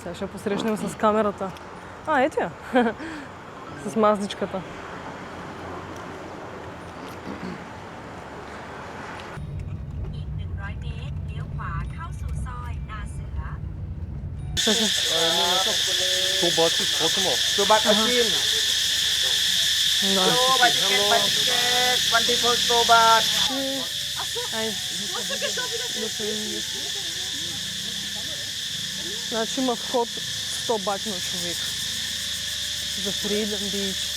Сега ще посрещнем с камерата. Ето я! С мазничката. Столбат is possible. Столбат machine. Столбат ticket. 24 столбат. Значи има вход 100 бат на човек. За Freedom Beach.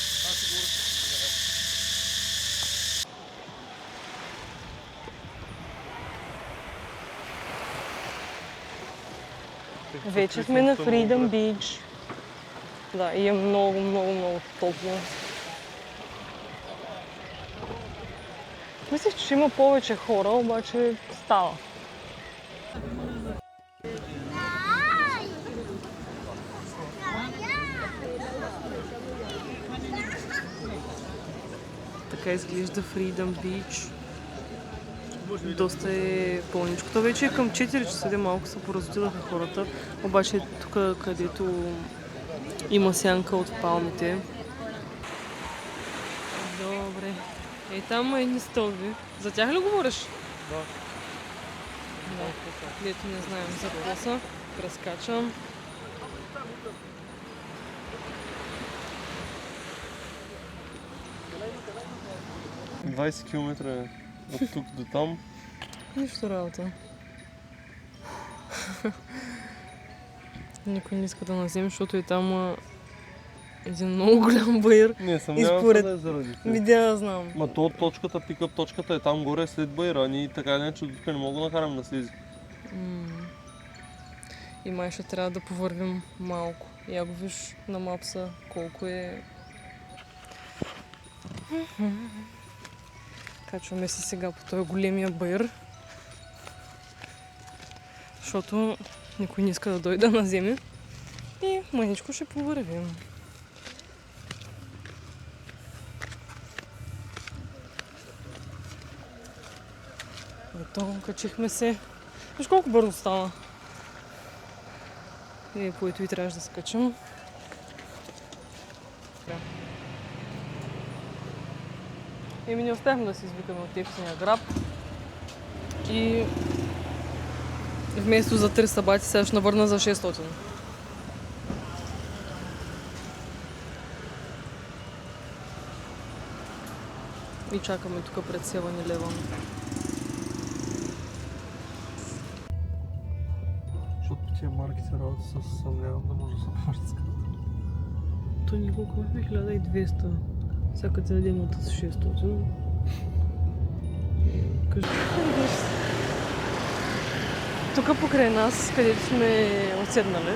Вече сме на Freedom Beach. Да, и е много топло. Мислих, че има повече хора, обаче става. Така изглежда Freedom Beach. Доста е пълничко. То вече е към 4 часа, малко се поразотидаха хората. Обаче тук, където има сянка от палмите. Добре. Ей, там има едни стълби. За тях ли говориш? Да. Лето не знаем за какво са. Прескачам. – 20 км е от тук до там. Нищо работа. Никой не иска да наземе, защото и там един много голям баир. Не, съмнявам се да е заради това. Да, знам. Ма то точката, пикъп точката е там горе след баира. Ние така не, че тук не мога да накарам да слизи. И май ще трябва да повървим малко. Я го виж на мапса колко е. Качваме се сега по този големия баир. Защото никой не иска да дойде на земя. И мъничко ще повървим. Ето, качихме се. Виж колко бързо стана. И поето и трябваше да се качим. Еми не успяхме да се извикаме от ефтиния граб. И вместо за 300 бати сега ще навърна за 600. И чакаме тук пред 7-Eleven. Защото по тия марки се работи с съмнявам да може да се плаща с карта. То николко е 1200. Всяка цяла имат с 600. Кажи. Тук покрай нас, където сме отседнали,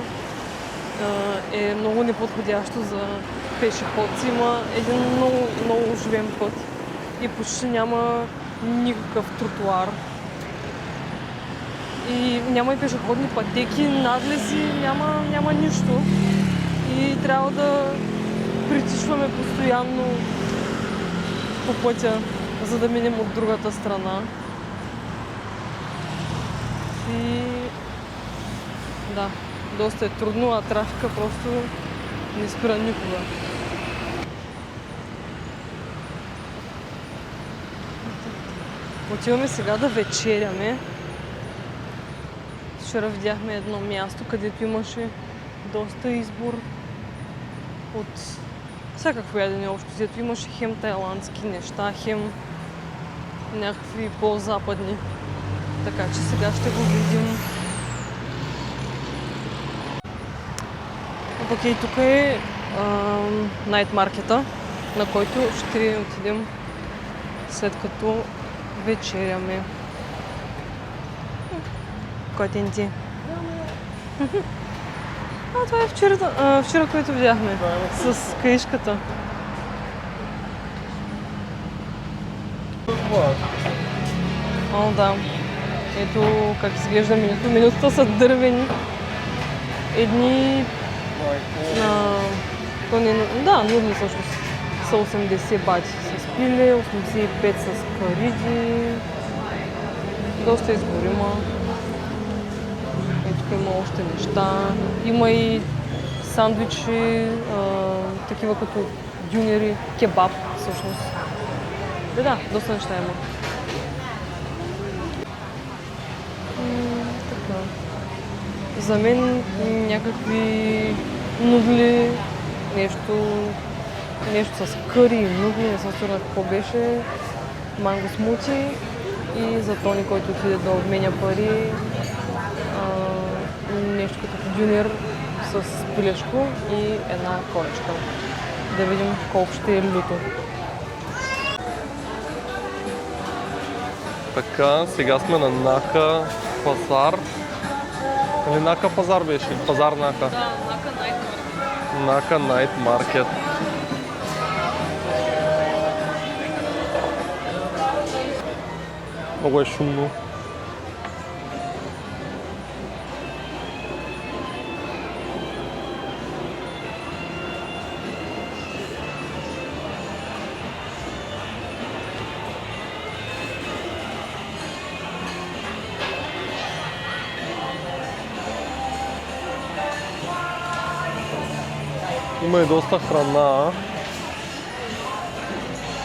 е много неподходящо за пешеходци. Има един много оживен път и почти няма никакъв тротуар. И няма и пешеходни пътеки, надлези, няма нищо. И трябва да притичваме постоянно по пътя, за да минем от другата страна. И да, доста е трудно, а трафика просто не спира никога. Отиваме сега да вечеряме. Вчера видяхме едно място, където имаше доста избор от всякакво ядене общо. Взето имаше хем тайландски неща, хем някакви по-западни. Така че сега ще го видим. А пък и тук е найт маркета, на който ще отидем след като вечеряме. Котин ти. Това е вчера, което видяхме. С каишката. О, да. Ето как изглежда менюто. Менютата са дървени. Едни... Да, нудни всъщност. Са 80 бати с пиле, 85 с кариди. Доста изгорима. Ето има още неща. Има и сандвичи, такива като дюнери, кебаб всъщност. Да, доста неща има. Така. За мен някакви нудли, нещо с къри, нудли, не съм сигурна какво беше, манго смути и за Тони, който отиде да обменя пари, нещо като дюнер с пилешко и една колечка. Да видим колко ще е люто. Така, сега сме на Нака пазар. Или Нака пазар беше? Пазар Нака. Да, Нака Найт Маркет. Нака Найт Маркет. Много е шумно. Има и доста храна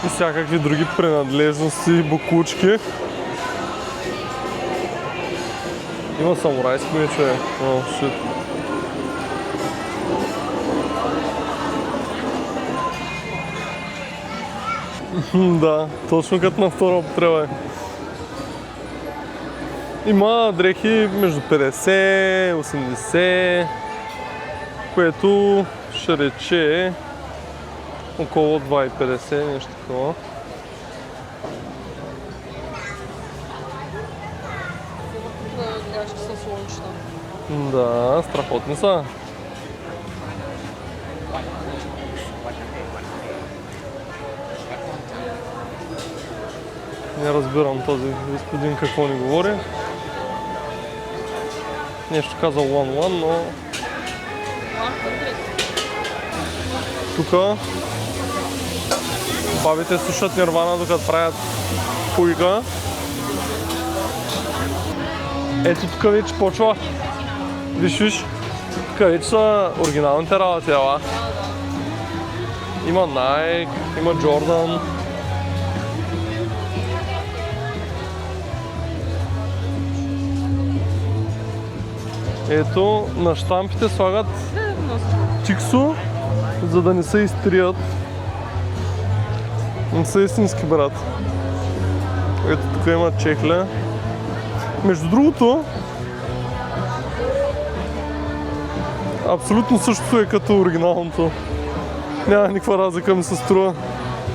и всякакви други принадлежности, бокучки. Има самурайски мечове. О, шит. Да, точно като на втора употреба. Има дрехи между 50, 80, което ще рече около 2,50, нещо такова. Ляшки са слънчета. Да, страхотни са. Не разбирам този господин какво ни говори. Нещо казал one, но тук бабите слушат Нирвана, докато правят пуйка. Ето тук вече почва. Виж. Тук вече са оригиналните работи, ела. Има Nike, има Jordan. Ето, на щампите слагат тиксо, за да не се изтрият. Не са истински, брат. Ето тук има чехля. Между другото, абсолютно същото е като оригиналното. Няма никаква разлика, ми се струва.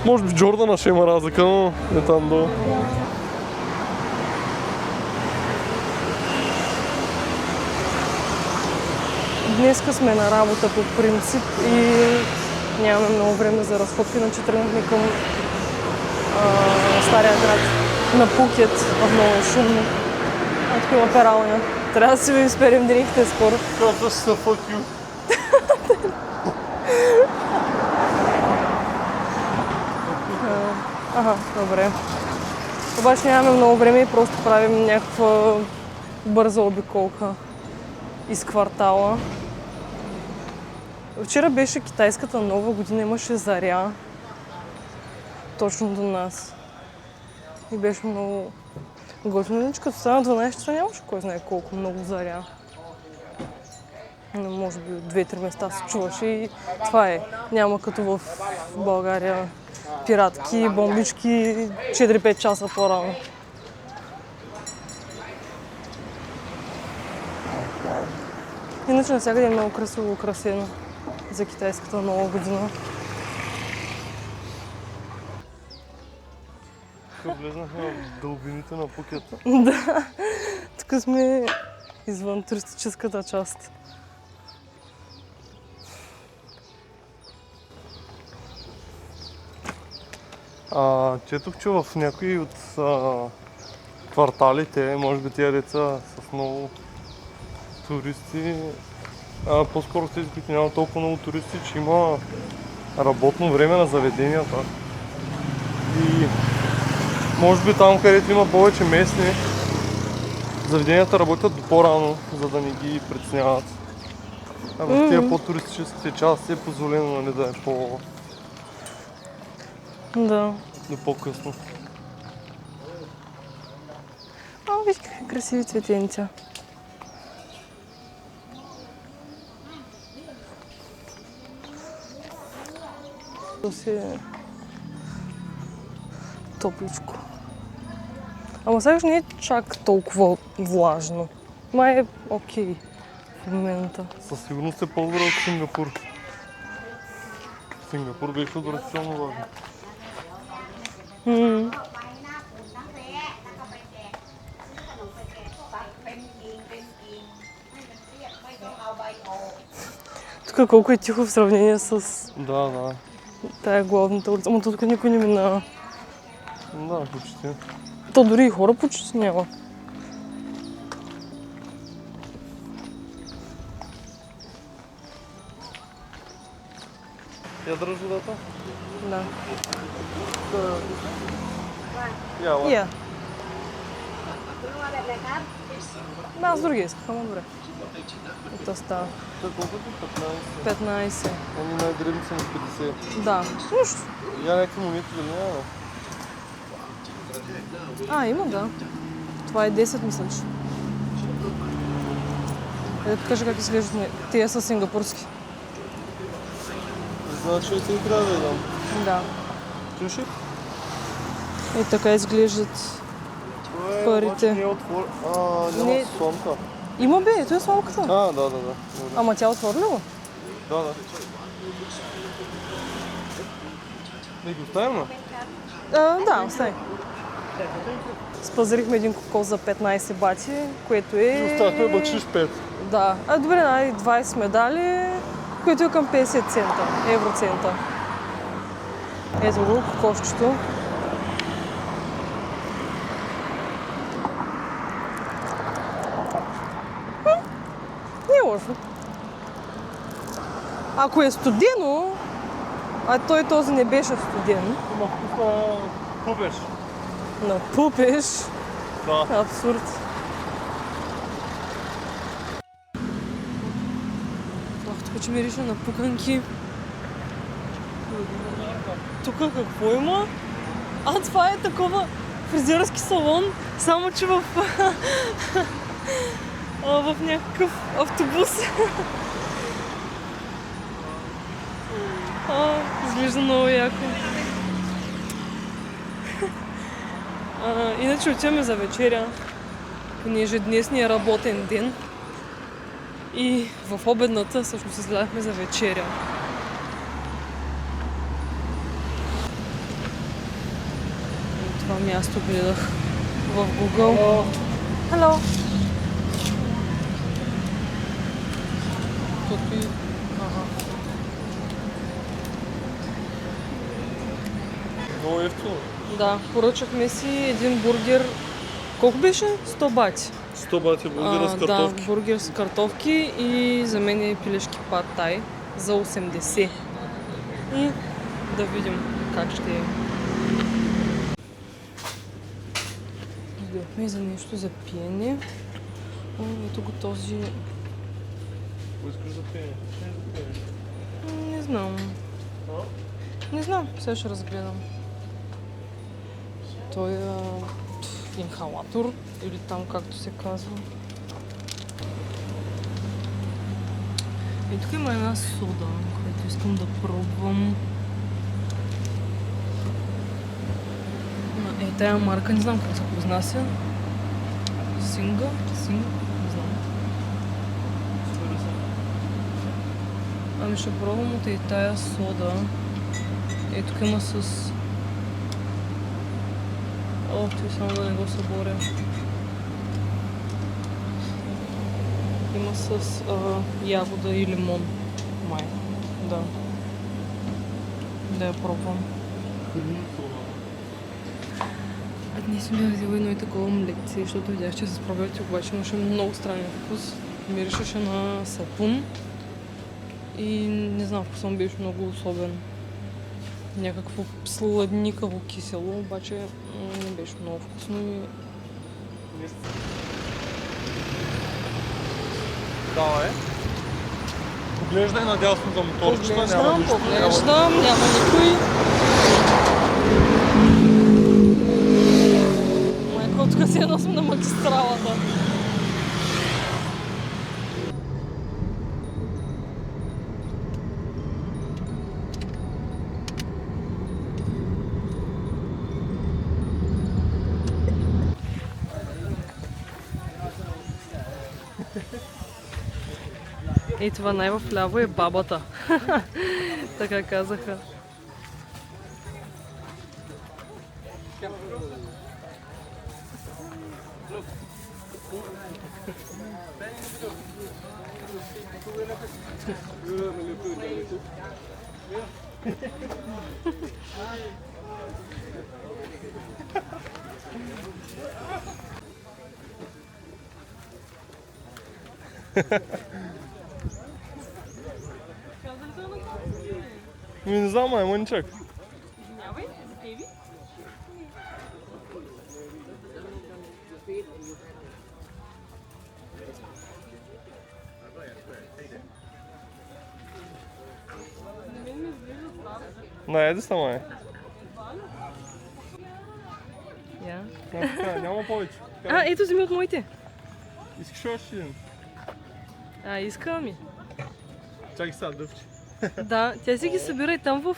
Може би Джордана ще има разлика, но не там долу. Днеска сме на работа по принцип и нямаме много време за разходки, иначе тръгнахме към Стария град на Пукет. Много е шумно. Тук има пералня. Трябва да си ви изперим дрехите скоро. Каква ще се fuck you? Добре. Обаче нямаме много време и просто правим някаква бърза обиколка из квартала. Вчера беше китайската нова година, имаше заря точно до нас. И беше много готино. Като стана 12 часа нямаше кой знае колко много заря. Но може би от 2-3 места се чуваше и това е. Няма като в България пиратки, бомбички 4-5 часа по-рано. Иначе навсякъде е много красиво украсено за китайската нова година. Тук влезнахме в дълбините на Пукет. Да, тук сме извън туристическата част. Четох, че в някои от кварталите, може би тия деца с много туристи, по-скоро тези, които няма толкова много туристи, че има работно време на заведенията. И може би там, където има повече местни, заведенията работят до по-рано, за да не ги притесняват. А в тези по-туристическите части е позволено, нали, да е Да. до по-късно. Виж какви красиви цветенца. То си е топличко. Ама сега не е чак толкова влажно. Май е окей в момента. Със сигурност е по-добре от Сингапур. Сингапур беше отвратително важно. Тук колко е тихо в сравнение с Да. тая главната улица. Ама тук никой не минава. Да, почти. То дори и хора почти няма. Ядраш водата? Да. Яла. Я. Да, аз други исках, ама добре. Ето става. Колко ти? 15? 15. Ами най-дребни са на 50. Да. Нищо. Я някакви монети дали няма? Има, да. Това е 10, мисля, че. Ето кажа как изглеждат. Тия са сингапурски. Значи и ти трябва да я дам. Да. Чуш ли? И така изглеждат парите. Не е няма Не. слонка. Има бе, ето е сламката. Да. Добре. Ама тя отворила ли? Да. Не ги оставим ли? Да, остави. Спазарихме един кокос за 15 бати, което е... Оставихме бачиш 5. Да. Добре, 20 сме дали, което е към 50 цента, евроцента. Ето го, кокосчето. Не е лошо. Ако е студено, а този не беше студен, Има вкус на пупеш. на пупеш, Да. абсурд. Тук че мирише на пуканки. Тук какво има? Това е такова фризерски салон, само че в някакъв автобус. Изглежда много яко. Иначе отиваме за вечеря, понеже днес ни е работен ден. И в обедната всъщност изгледахме за вечеря. И това място гледах в Google. Hello! Тук Много ефтино. Да, поръчахме си един бургер. Колко беше? 100 бати. 100 бати бургера с картофки. Да, бургер с картофки и за мен е пилешки пад тай за 80. И да видим как ще е. Дойдохме за нещо за пиене. Ето го този... Какво искаш да пием? Не знам. Не знам, сега ще разгледам. Той е инхалатор или там както се казва. И тук има една сода, която искам да пробвам. Тая марка, не знам как се произнася. Синга, не знам. Ами ще пробвам от тая сода. Тук има с... Че само да не го съборя. Има с ягода и лимон. Май. Да. Да я пробвам. Днес ми взела едно и такова млекце, защото видях, че с пробиотик, обаче имаше много странен вкус. Миришеше на сапун. И не знам, вкусът му беше много особен. Някакво сладникаво кисело, обаче не беше много вкусно и... Давай. Поглеждай надясно за моторчета, няма нищо. Поглеждам, няма никой. Майко, тук си едно сме на магистралата. И това най-вляво е бабата. Така казаха. Не знам, маймунчак. Найди се, май. Няма повече. Ето вземи от моите. Искаш още един? Искам ми. Чакай сега, дъвче. Да, тя си ги събира и там в...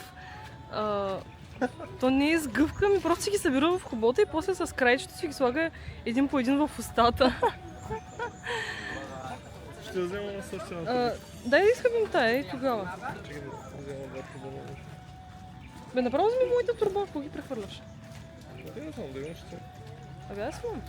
то не е с гъвка, ми просто си ги събира в хобота и после с краечето си ги слага един по един в устата. Ще взема на същия. Дай да изхъбим тая и тогава. Чакай да взема два турба. Бе, направо вземи моята турба, ако ги прехвърляш. Не знам, да имаш ти. Аз имам.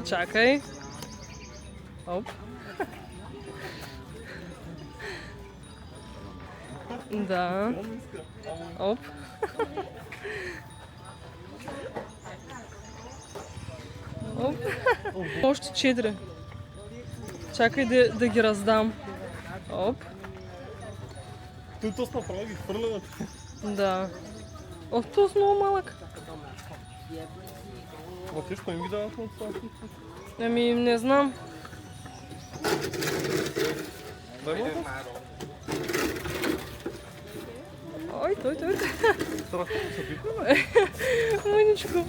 Чакай. Оп. Да. Оп. Оп. Още 4. Чакай да ги раздам. Оп. Той точно направо ги хвърлят. Да. Това е много малък. Ма ти що им ги дават на това? Ами, не знам. Дай го. Ой, той. Страхно се пипа. Мъничко.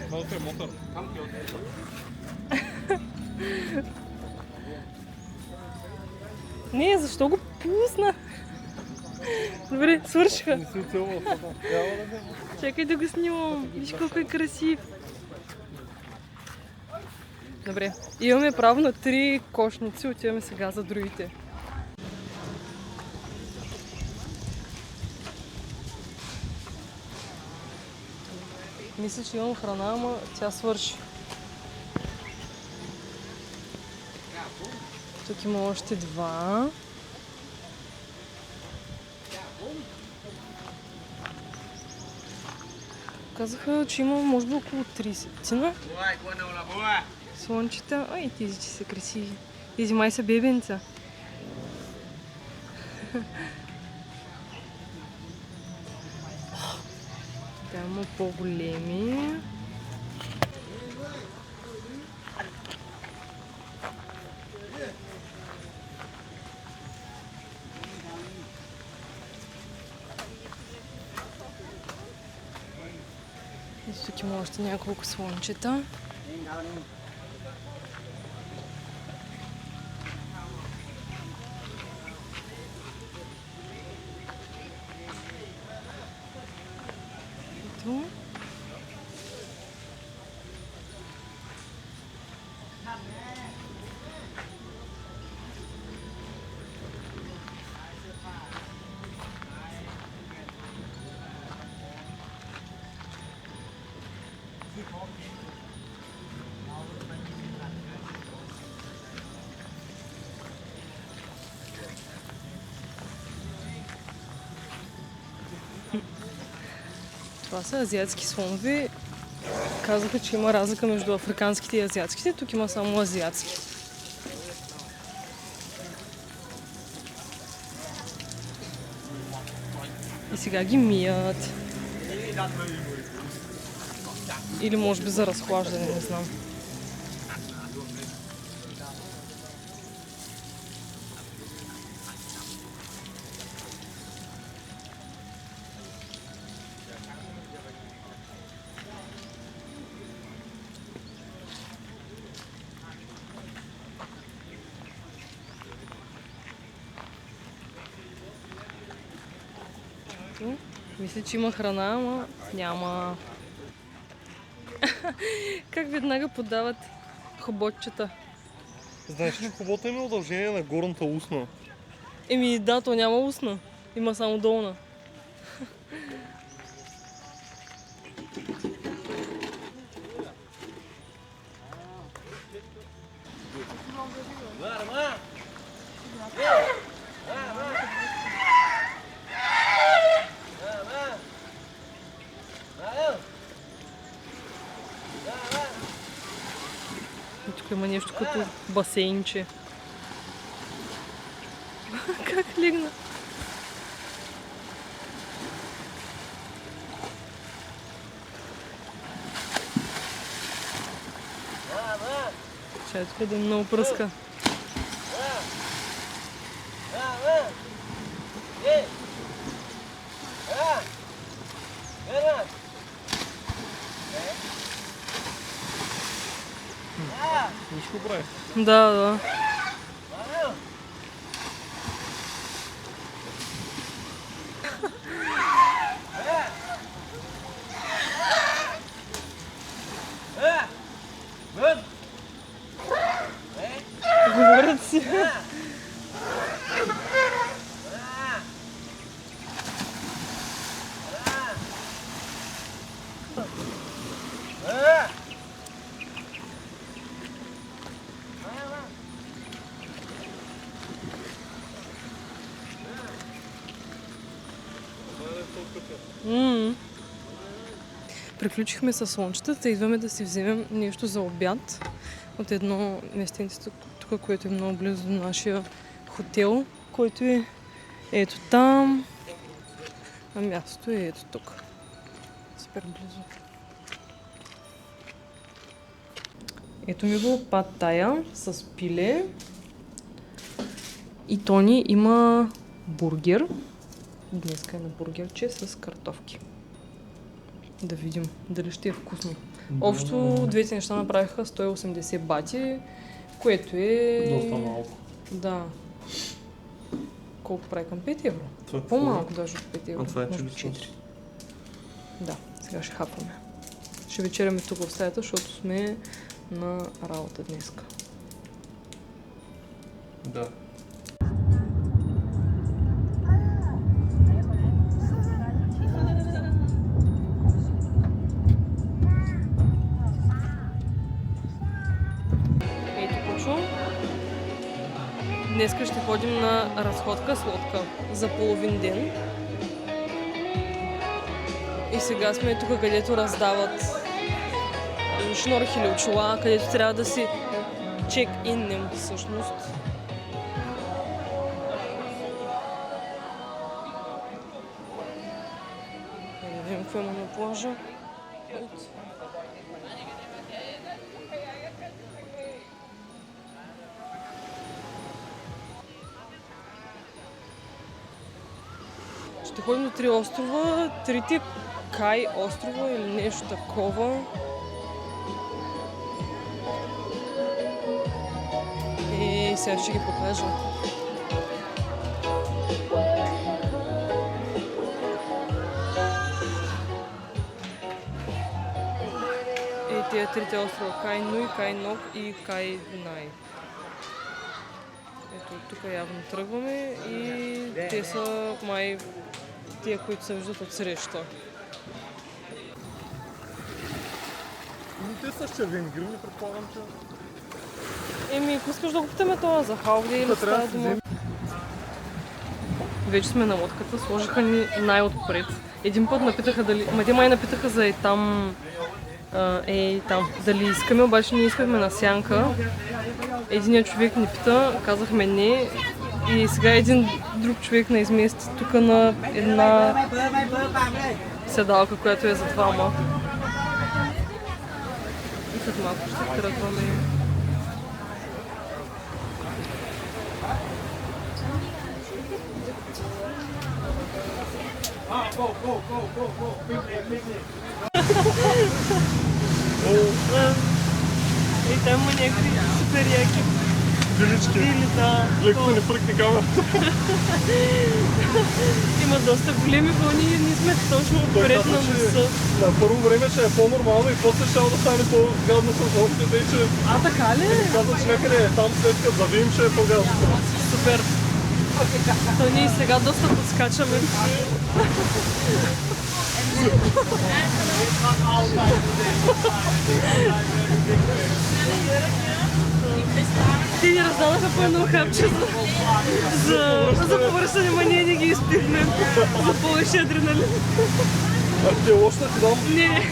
Много е мотор. Не, защо го пусна? Добре, свършиха. Не си оцелвал това. Чакай да го снимам. Виж колко е красив. Добре, имаме право на 3 кошници, отиваме сега за другите. Мисля, че имам храна, ама тя свърши. Тук има още 2. Казаха, че има може би около 30. Слънчета. Ай, тези че са красиви. Тези май са бебенца. Там има по-големи. И тук има още няколко слънчета. Ето. Това са азиатски слонове. Казаха, че има разлика между африканските и азиатските. Тук има само азиатски. И сега ги мият. Или може би за разхлаждане, не знам. Мисля, че има храна, ама няма. Как веднага подават хоботчета. Знаеш, че хобота има удължение на горната устна. Еми да, то няма устна. Има само долна. И тук има нещо като басейнче. Как легна? Чай, тук да много пръска. Нищо прави. Да, да. Говорят си. Приключихме с слънчетата, идваме да си вземем нещо за обяд от едно местенце тук, което е много близо до нашия хотел, който е ето там, а мястото е ето тук. Супер близо. Ето ми го пад тая с пиле и Тони има бургер. Днеска е на бургерче с картофки. Да видим дали ще е вкусно. Общо двете неща направиха 180 бати, което е... Доста малко. Да. Колко прави към 5 евро? Това е По-малко даже от 5 евро. А това е може би чили 4. Да, сега ще хапваме. Ще вечеряме тук в стаята, защото сме на работа днеска. Да. Днеска ще ходим на разходка с лодка за половин ден. И сега сме тук, където раздават шнорхи или очила, където трябва да си чек-иннем всъщност. Да видим какво има на плажа. Ще ходим до 3 острова, 3 Кай острова или нещо такова. И сега ще ги покажа. И тия 3 острова Кай Нуй, Кай Нок и Кай Най. Ето тук явно тръгваме и те са май тия, които се виждат от среща. Те са с червени гривни, предполагам, че... Еми, ако искаш да го питаме това за халди или става дума. Вече сме на лодката, сложиха ни най-отпред. Един път напитаха дали... Ма те май напитаха за там... там. Дали искаме, обаче ние искахме на сянка. Единият човек ни пита, казахме не. И сега един друг човек на измести тук на една седалка, която е за двама. И след малко ще тръгваме. И там има някакви супер яки Вилички. вили, да. Леко не пръкни камерата. Има доста големи вълни и ние сме точно отпред на носа. На първо време ще е по-нормално и после ще да стане по-гадно с нощите и че... А, така ли? Казва, че някъде там след като завием ще е по-гадно. Супер. То ние сега доста подскачаме. Те ни раздадаха по едно хапче за повършане, ма ние не ги изпихме. За повече адреналин. А ти е лошо да ти дам? Не.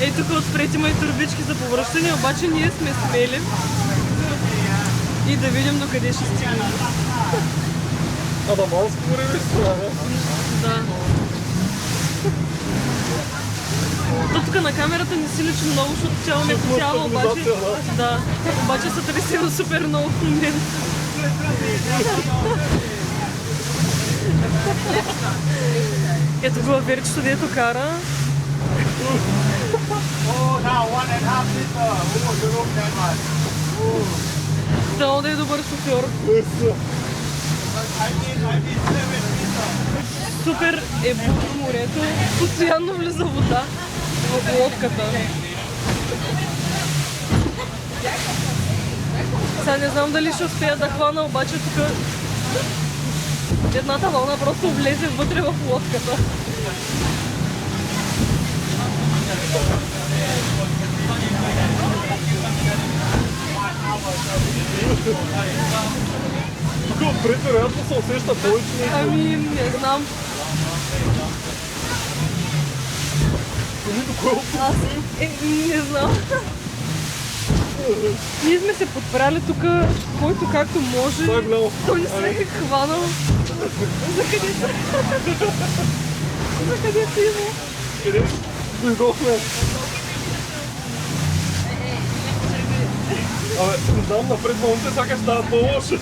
Ей, тук отпред има и турбички за повръщане, обаче ние сме смели. И да видим докъде ще стигнем. Адаманско море ли страна? Да. То тук на камерата не си личи много, защото цяло не цяло, обаче... Да. Обаче се тресило супер много в момента. Ето го верчето, дето кара. Трябва да е добър шофьор. Супер е бурно морето. Постоянно влиза вода в лодката. Сега не знам дали ще успея да хвана, обаче тук едната вълна просто влезе вътре в лодката. Тук отпред вероятно се усеща повече. Ами, не знам. Аз не знам. Ние сме се подпряли тук, който както може. Това е голямо. Той не се е хванал. За къде са? За къде си има? Къде? Дойдохме. Абе, не знам, напред вълните сякаш стават по-лоши.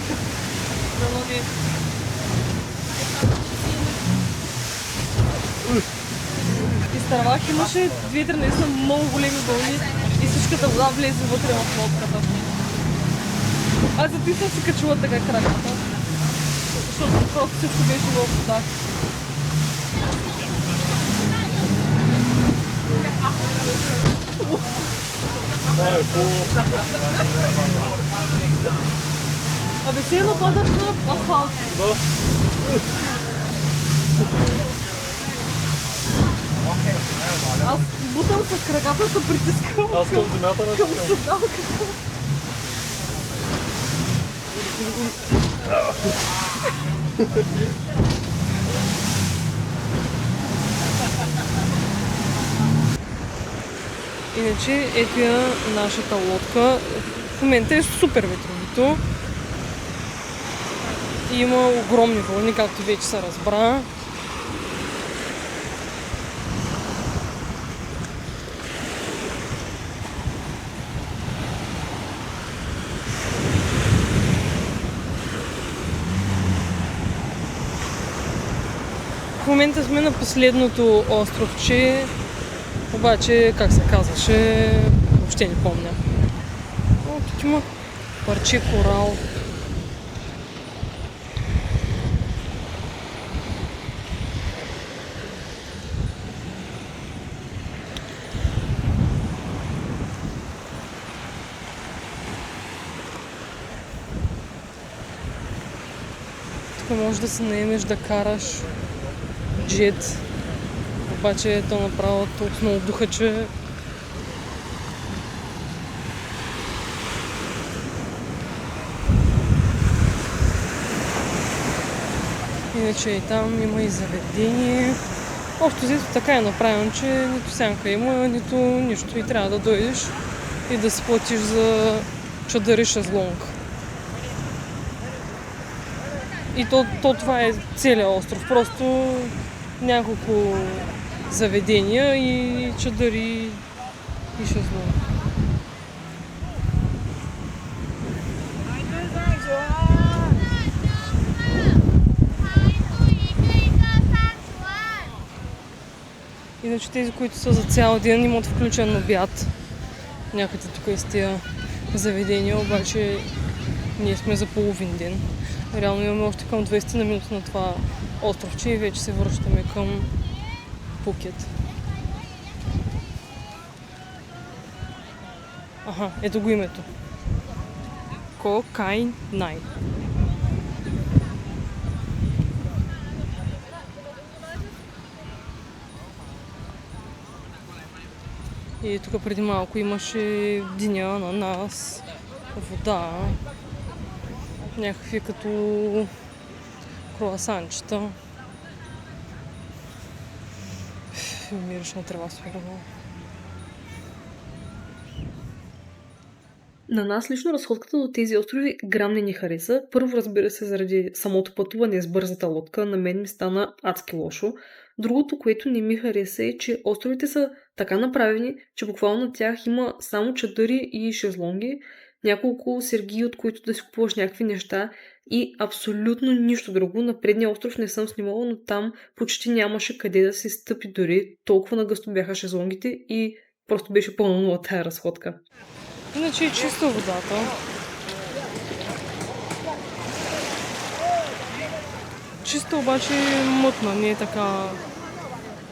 Дано не. И Старвах имаше две-три наистина много големи вълни и всичката вода влезе вътре в лодката. Аз за ти съм си качила така краката, защото просто всичко беше в вода. Абе, си едно падаш на асфалт. Да. Аз бутам с краката, се притискам Аз към земята на към седалката. Иначе ето я нашата лодка. В момента е супер ветровито. И има огромни вълни, както вече се разбра. В момента сме на последното островче, обаче как се казваше, въобще не помня. О, тук има парче корал. Тук можеш да се наемеш да караш джет, обаче то направо толкова много духа, че иначе и там има и заведение. Общо взето така е направено, че нито сянка има, нито нищо и трябва да дойдеш и да си платиш за чадъри шезлонг. И то това е целият остров. Просто няколко заведения и чадъри и шезлонги. Иначе тези, които са за цял ден, имат включен обяд. Някъде тук е с тия заведения, обаче ние сме за половин ден. Реално имаме още към 20 на минути на това островче и вече се връщаме към Пукет. Аха, ето го името. Ко Кай Най. И тук преди малко имаше диня на нас, вода, някакви като круасанчета. Умираш на трева сигурно. На нас лично разходката до тези острови грам не ни хареса. Първо, разбира се, заради самото пътуване с бързата лодка, на мен ми стана адски лошо. Другото, което не ми хареса е, че островите са така направени, че буквално на тях има само чадъри и шезлонги, няколко сергии, от които да си купуваш някакви неща и абсолютно нищо друго. На предния остров не съм снимала, но там почти нямаше къде да се стъпи дори. Толкова нагъсто бяха шезлонгите и просто беше пълно нула тая разходка. Иначе е чиста водата. Чиста, обаче мътна, не е така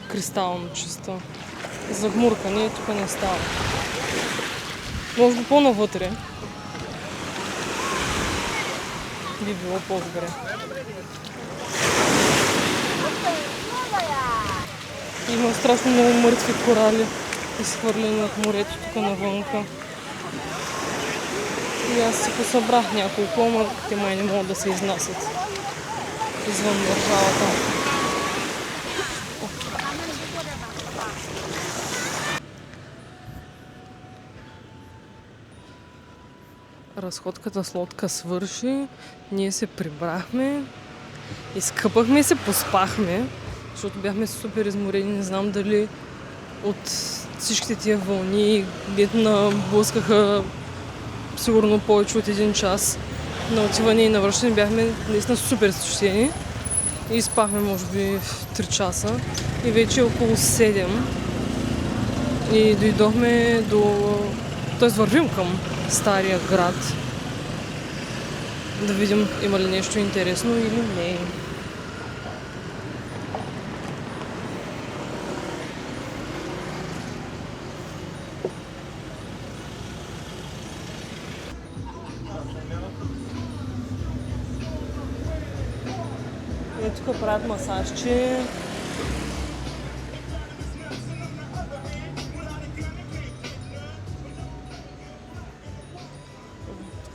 кристално чиста. За гмуркане тук не става. Може би по-навътре би било по-добре. Има страшно много мъртви корали, изхвърлени от морето тук навънка. И аз си посъбрах няколко, ама те май не могат да се изнасят извън държавата. Разходката с лодка свърши, ние се прибрахме, изкъпахме и се поспахме, защото бяхме супер изморени, не знам дали от всичките тия вълни, дето наблъскаха сигурно повече от 1 час на отиване и навръщане, бяхме наистина супер изтощени и спахме може би 3 часа и вече е около 7 и дойдохме т.е. вървим към стария град да видим има ли нещо интересно или не. Тук правят масажче.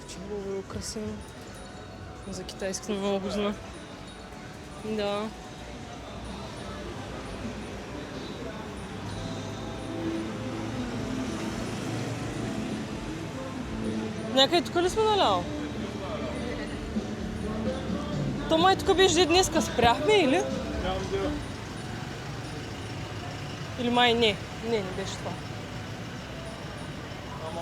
Че много красиво. За китайската нова година. Да. Някъде тук ли сме наляво? То май тук беше днеска спряхме или? Нямам идея. Или май не? Не беше това. Ама,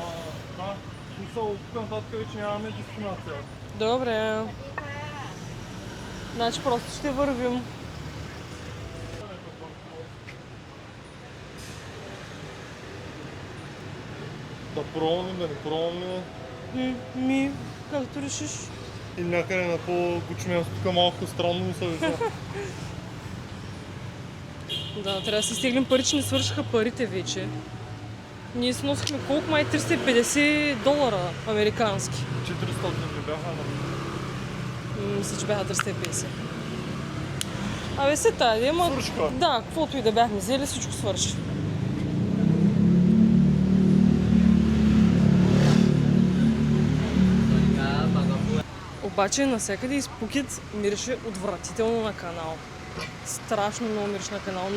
да, смисъл, тук нататък вече нямаме дестинация. Добре. Значи просто ще вървим. Да пробваме, да не пробваме. Както решиш. И някъде на по-гучно място, тук малко странно ми се вижда. Да, трябва да си стеглим пари, че не свършиха парите вече. Ние си носихме колко май $350 американски. 400 ли бяха? Мисля, че бяха 350. Абе се тая, ама... Свършиха? Да, каквото и да бяхме взели, всичко свърши. Обаче навсякъде из Пукет мирише отвратително на канал. Страшно много мириш на канал.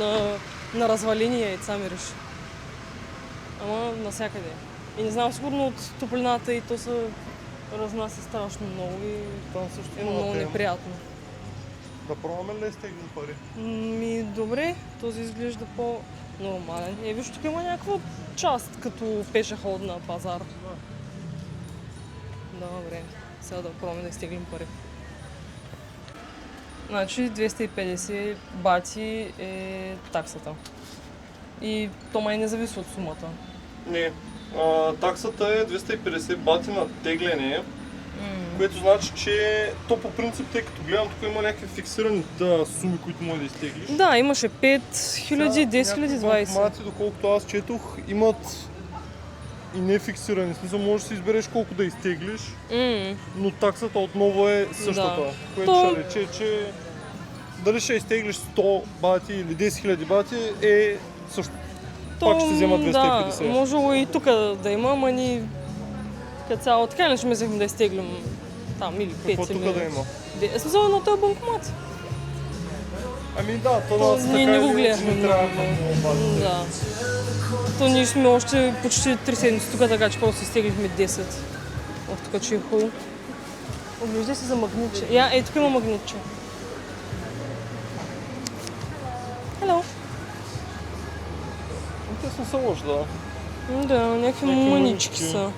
На развалени яйца мириш. Ама навсякъде. И не знам, сигурно от топлината и то се разнася страшно много и Там също е много неприятно. Да пробваме ли да изтеглим пари? Добре, този изглежда по-нормален. Виж, тук има някаква част като пешеходна пазар. Добре, сега да пробваме да изтеглим пари. Значи 250 бати е таксата. И то май не зависи от сумата. Не. Таксата е 250 бати на тегляне, което значи, че то по принцип, тъй като гледам, тук има някакви фиксирани суми, които може да изтеглиш. Да, имаше 5000, 10 000, 20. Банкомати, доколкото аз четох, имат и не фиксирани. В смисъл, можеш да си избереш колко да изтеглиш, но таксата отново е същата. Да. Което ще рече, че дали ще изтеглиш 100 бати или 10 000 бати е също. Пак ще взема 250. Да, можело и тук да има, ама ни като цяло така не ще мислехме да изтеглим там или 5 или... Какво тук да има? Смисъл, но той е банкомат. Ами да, то нас ние така не го или иначе гледахме не трябва много. много бати. Да. То ние сме още почти 3 седмици тук, така че просто изтеглихме 10. Тук че е хубаво. Оглеждай се за магнитче. Тук има магнитче. Hello. Те са лош, да. Да, някакви манички са.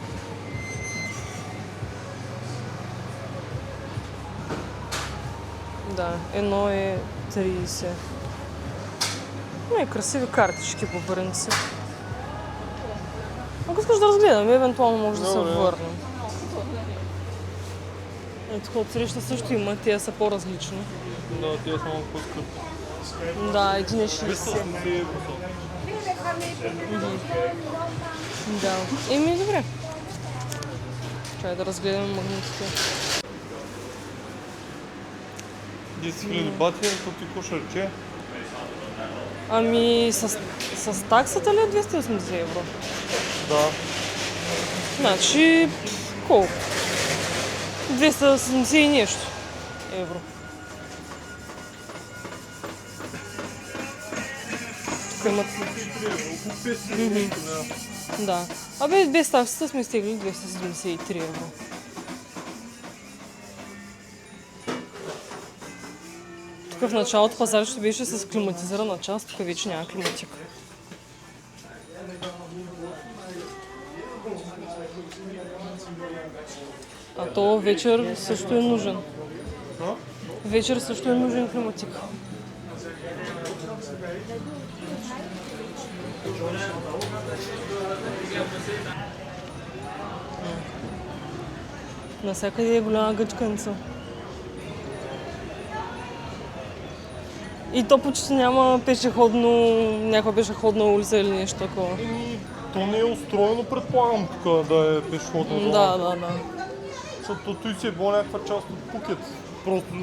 Да, едно е 30. Красиви картички по принцип. Ако искаш да разгледаме, евентуално може да се върнем. Тук отсреща също има, те са по-различни. Да, те са малко по-скъпи. Да, един е 60. 280 евро. Да. Добре. Чай да разгледаме магнитите. 10 000 бати, то ти какво ще рече? С таксата ли е 280 евро? Да. Значи, колко? 270 и нещо евро. Тук имат... Да. Без таксата сме стигли 273 евро. Тук в началото пазар ще беше с климатизирана част, тук вече няма климатика. А то вечер също е нужен. Вечер също е нужен климатик. Насякъде е голяма гъчканица. И то почти няма някаква пешеходна улица или нещо такова. То не е устроено, предполагам, тук да е пешеходна зона. Да. Защото той си е била някаква част от Пукет. Просто,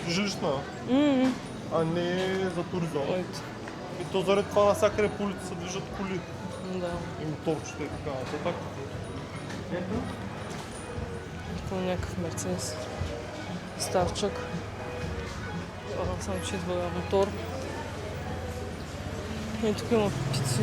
жилищна. А не за туризъм. И то заради това навсякъде по улица се движат коли. Да. И моторчета и така нататък. Това е някакъв Мерцедес. Старчък. Само че идва мотор. И тук има пици.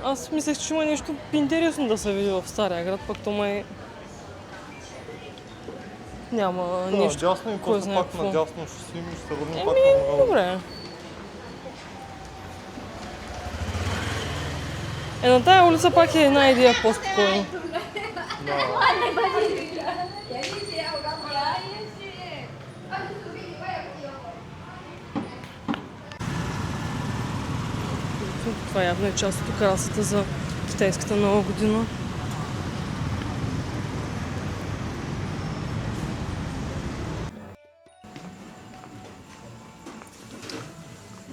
Аз мислех, че има нещо интересно да се види в Стария град, пък то май няма нещо. Да, дясно и после пак надясно ще си и ще се върнем пак на много. Добре. На тая улица пак е една идея по-спокойна. Това явно е част от украсата за китайската нова година.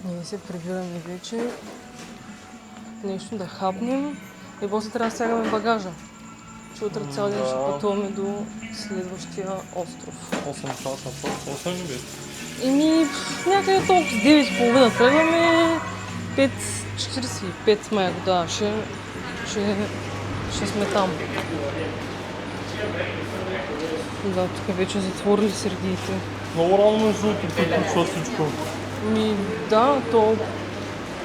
Ние се прибираме вече. Нещо да хапнем и после трябва да стягаме багажа. Че утре цял ден ще пътуваме до следващия остров. 8 часа път, 8 ли? Някъде толкова 9:30 тръгваме, 5:45 май да, ще сме там. Да, тук вече затворили сергиите. Много рано между другото приключва всичко. Да, то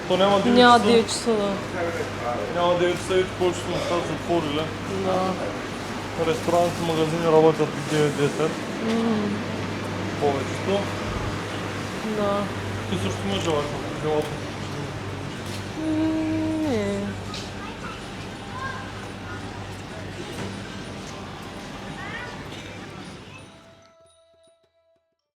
То няма 9 Няма часа. 9 часа, да. Няма 9 часа и повечето места са затворили. Да. Ресторанти, магазини работят до 9-10. Повечето. Да. Ти също имаш желание в живота.